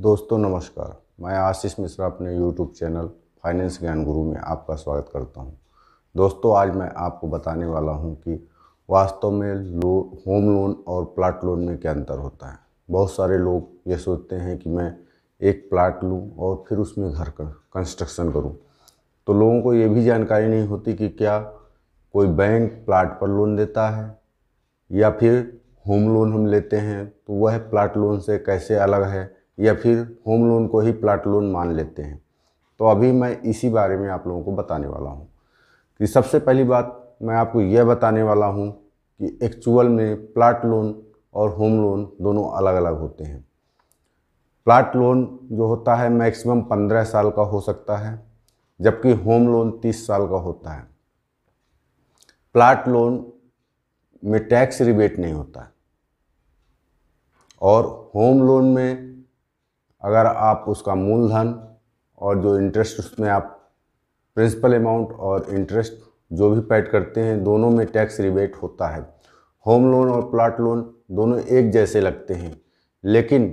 दोस्तों नमस्कार। मैं आशीष मिश्रा अपने YouTube चैनल फाइनेंस ज्ञान गुरु में आपका स्वागत करता हूं। दोस्तों आज मैं आपको बताने वाला हूं कि वास्तव में होम लोन और प्लाट लोन में क्या अंतर होता है। बहुत सारे लोग ये सोचते हैं कि मैं एक प्लाट लूं और फिर उसमें घर का कंस्ट्रक्शन करूं, तो लोगों को ये भी जानकारी नहीं होती कि क्या कोई बैंक प्लाट पर लोन देता है या फिर होम लोन हम लेते हैं तो वह प्लाट लोन से कैसे अलग है, या फिर होम लोन को ही प्लाट लोन मान लेते हैं। तो अभी मैं इसी बारे में आप लोगों को बताने वाला हूं कि सबसे पहली बात मैं आपको यह बताने वाला हूं कि एक्चुअल में प्लाट लोन और होम लोन दोनों अलग अलग होते हैं। प्लाट लोन जो होता है मैक्सिमम 15 साल का हो सकता है, जबकि होम लोन 30 साल का होता है। प्लाट लोन में टैक्स रिबेट नहीं होता है और होम लोन में अगर आप उसका मूलधन और जो इंटरेस्ट उसमें आप प्रिंसिपल अमाउंट और इंटरेस्ट जो भी पेड करते हैं, दोनों में टैक्स रिबेट होता है। होम लोन और प्लाट लोन दोनों एक जैसे लगते हैं, लेकिन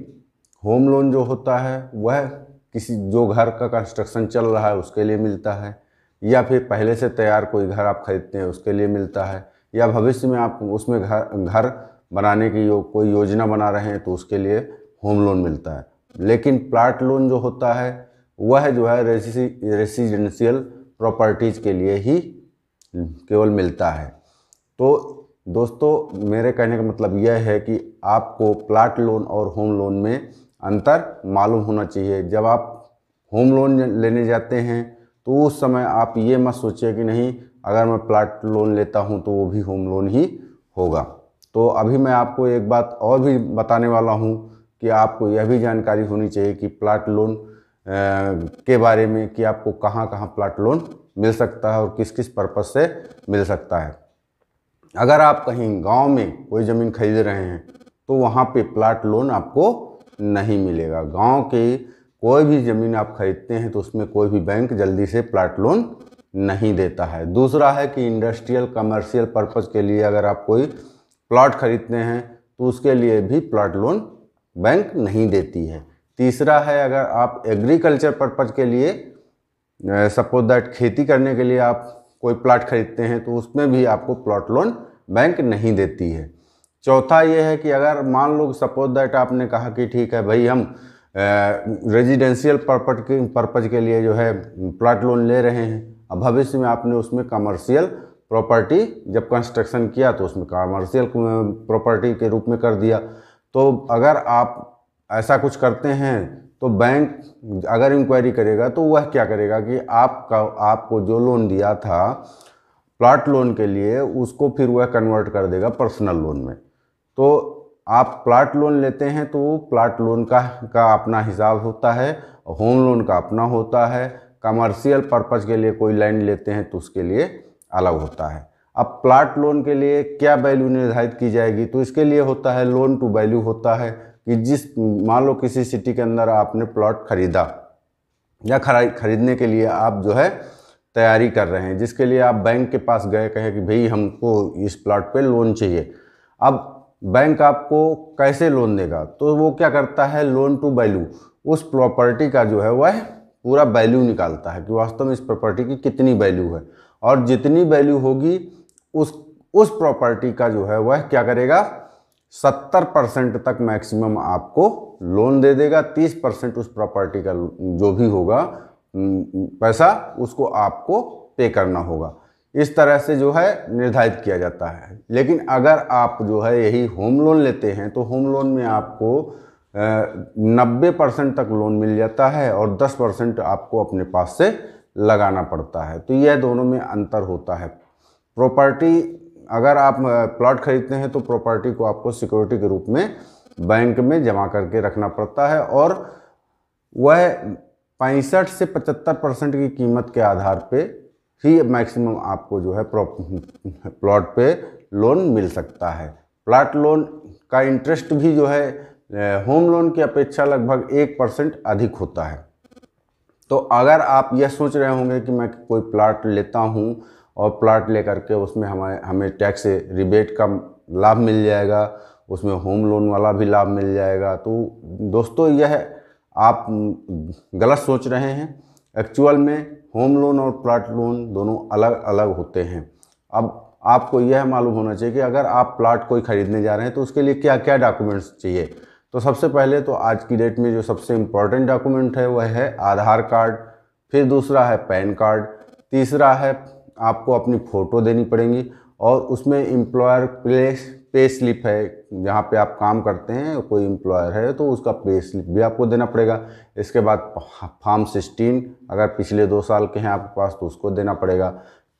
होम लोन जो होता है वह किसी जो घर का कंस्ट्रक्शन चल रहा है उसके लिए मिलता है, या फिर पहले से तैयार कोई घर आप खरीदते हैं उसके लिए मिलता है, या भविष्य में आप उसमें घर बनाने की कोई योजना बना रहे हैं तो उसके लिए होम लोन मिलता है। लेकिन प्लाट लोन जो होता है वह जो है रेसिडेंशियल प्रॉपर्टीज़ के लिए ही केवल मिलता है। तो दोस्तों मेरे कहने का मतलब यह है कि आपको प्लाट लोन और होम लोन में अंतर मालूम होना चाहिए। जब आप होम लोन लेने जाते हैं तो उस समय आप ये मत सोचिए कि नहीं, अगर मैं प्लाट लोन लेता हूं तो वो भी होम लोन ही होगा। तो अभी मैं आपको एक बात और भी बताने वाला हूं कि आपको यह भी जानकारी होनी चाहिए कि प्लाट लोन के बारे में, कि आपको कहां कहां प्लाट लोन मिल सकता है और किस किस पर्पज़ से मिल सकता है। अगर आप कहीं गांव में कोई ज़मीन खरीद रहे हैं तो वहां पे प्लाट लोन आपको नहीं मिलेगा। गांव के कोई भी ज़मीन आप खरीदते हैं तो उसमें कोई भी बैंक जल्दी से प्लाट लोन नहीं देता है। दूसरा है कि इंडस्ट्रियल कमर्शियल पर्पज़ के लिए अगर आप कोई प्लॉट खरीदते हैं तो उसके लिए भी प्लाट लोन बैंक नहीं देती है। तीसरा है, अगर आप एग्रीकल्चर पर्पज़ के लिए सपोज दैट खेती करने के लिए आप कोई प्लाट खरीदते हैं तो उसमें भी आपको प्लॉट लोन बैंक नहीं देती है। चौथा ये है कि अगर मान लो सपोज दैट आपने कहा कि ठीक है भाई, हम रेजिडेंशियल पर्पज़ के लिए जो है प्लाट लोन ले रहे हैं, अब भविष्य में आपने उसमें कमर्शियल प्रॉपर्टी जब कंस्ट्रक्शन किया तो उसमें कमर्शियल प्रॉपर्टी के रूप में कर दिया। तो अगर आप ऐसा कुछ करते हैं तो बैंक अगर इंक्वायरी करेगा तो वह क्या करेगा कि आपको जो लोन दिया था प्लाट लोन के लिए, उसको फिर वह कन्वर्ट कर देगा पर्सनल लोन में। तो आप प्लाट लोन लेते हैं तो प्लाट लोन का अपना हिसाब होता है, होम लोन का अपना होता है। कमर्शियल पर्पज़ के लिए कोई लैंड लेते हैं तो उसके लिए अलग होता है। अब प्लाट लोन के लिए क्या वैल्यू निर्धारित की जाएगी, तो इसके लिए होता है लोन टू वैल्यू होता है कि मान लो किसी सिटी के अंदर आपने प्लॉट खरीदा या खरीदने के लिए आप जो है तैयारी कर रहे हैं, जिसके लिए आप बैंक के पास गए, कहे कि भाई हमको इस प्लॉट पे लोन चाहिए। अब बैंक आपको कैसे लोन देगा, तो वो क्या करता है, लोन टू वैल्यू उस प्रॉपर्टी का जो है वह पूरा वैल्यू निकालता है कि वास्तव में इस प्रॉपर्टी की कितनी वैल्यू है, और जितनी वैल्यू होगी उस प्रॉपर्टी का जो है वह क्या करेगा, 70% तक मैक्सिमम आपको लोन दे देगा। 30% उस प्रॉपर्टी का जो भी होगा पैसा उसको आपको पे करना होगा। इस तरह से जो है निर्धारित किया जाता है। लेकिन अगर आप जो है यही होम लोन लेते हैं तो होम लोन में आपको 90% तक लोन मिल जाता है और 10% आपको अपने पास से लगाना पड़ता है। तो यह दोनों में अंतर होता है। प्रॉपर्टी अगर आप प्लॉट खरीदते हैं तो प्रॉपर्टी को आपको सिक्योरिटी के रूप में बैंक में जमा करके रखना पड़ता है, और वह 65 से 75% की कीमत के आधार पे ही मैक्सिमम आपको जो है प्लॉट पे लोन मिल सकता है। प्लॉट लोन का इंटरेस्ट भी जो है होम लोन की अपेक्षा लगभग 1% अधिक होता है। तो अगर आप यह सोच रहे होंगे कि मैं कोई प्लॉट लेता हूं और प्लॉट लेकर के उसमें हमें टैक्स रिबेट का लाभ मिल जाएगा, उसमें होम लोन वाला भी लाभ मिल जाएगा, तो दोस्तों यह आप गलत सोच रहे हैं। एक्चुअल में होम लोन और प्लाट लोन दोनों अलग अलग होते हैं। अब आपको यह मालूम होना चाहिए कि अगर आप प्लाट कोई खरीदने जा रहे हैं तो उसके लिए क्या क्या डॉक्यूमेंट्स चाहिए। तो सबसे पहले तो आज की डेट में जो सबसे इम्पोर्टेंट डॉक्यूमेंट है वह है आधार कार्ड, फिर दूसरा है पैन कार्ड, तीसरा है आपको अपनी फ़ोटो देनी पड़ेगी, और उसमें एम्प्लॉयर पे स्लिप है, जहाँ पे आप काम करते हैं कोई एम्प्लॉयर है तो उसका पे स्लिप भी आपको देना पड़ेगा। इसके बाद फॉर्म 16 अगर पिछले 2 साल के हैं आपके पास तो उसको देना पड़ेगा।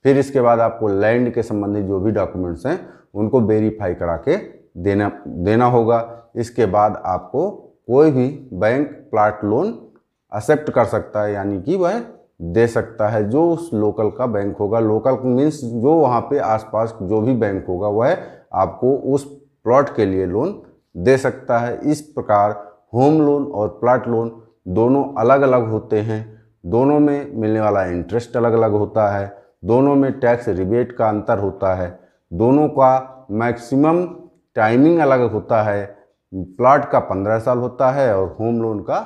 फिर इसके बाद आपको लैंड के संबंधित जो भी डॉक्यूमेंट्स हैं उनको वेरीफाई करा के देना होगा। इसके बाद आपको कोई भी बैंक प्लाट लोन एक्सेप्ट कर सकता है, यानी कि वह दे सकता है, जो उस लोकल का बैंक होगा। लोकल मीन्स जो वहाँ पे आसपास जो भी बैंक होगा वह आपको उस प्लॉट के लिए लोन दे सकता है। इस प्रकार होम लोन और प्लाट लोन दोनों अलग अलग होते हैं, दोनों में मिलने वाला इंटरेस्ट अलग अलग होता है, दोनों में टैक्स रिबेट का अंतर होता है, दोनों का मैक्सिमम टाइमिंग अलग होता है। प्लॉट का 15 साल होता है और होम लोन का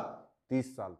30 साल।